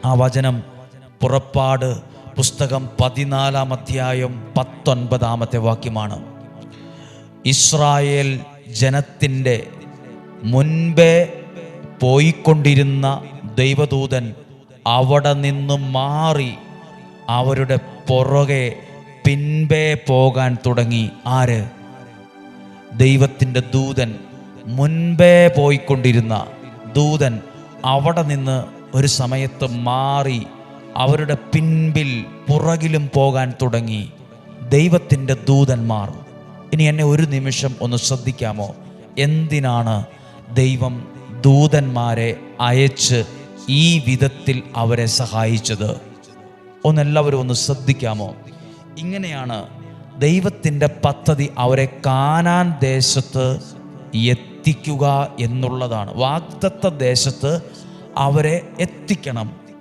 ആ വചനം പുറപ്പാട് പുസ്തകം 14-ാം അധ്യായം 19-ാമത്തെ വാക്യമാണ്. ഇസ്രായേൽ ജനത്തിൻ്റെ മുൻപേ പോയിക്കൊണ്ടിരുന്ന ദൈവദൂതൻ അവിടെ നിന്ന് മാറി അവരുടെ പുറകെ പിൻപേ പോകാൻ തുടങ്ങി. ആര്? ദൈവത്തിൻ്റെ ദൂതൻ. മുൻപേ പോയിക്കൊണ്ടിരുന്ന ദൂതൻ അവിടെ നിന്ന് ഒരു സമയത്ത് മാറി അവരുടെ പിൻപിൽ പുറകിലും പോകാൻ തുടങ്ങി. ദൈവത്തിൻ്റെ ദൂതന്മാർ. ഇനി എന്നെ ഒരു നിമിഷം ഒന്ന് ശ്രദ്ധിക്കാമോ? എന്തിനാണ് ദൈവം ദൂതന്മാരെ അയച്ച് ഈ വിധത്തിൽ അവരെ സഹായിച്ചത്? ഒന്നെല്ലാവരും ഒന്ന് ശ്രദ്ധിക്കാമോ? ഇങ്ങനെയാണ് ദൈവത്തിൻ്റെ പദ്ധതി അവരെ കാനാൻ ദേശത്ത് എത്തിക്കുക എന്നുള്ളതാണ്. വാഗ്ദത്ത ദേശത്ത് അവരെ എത്തിക്കണം.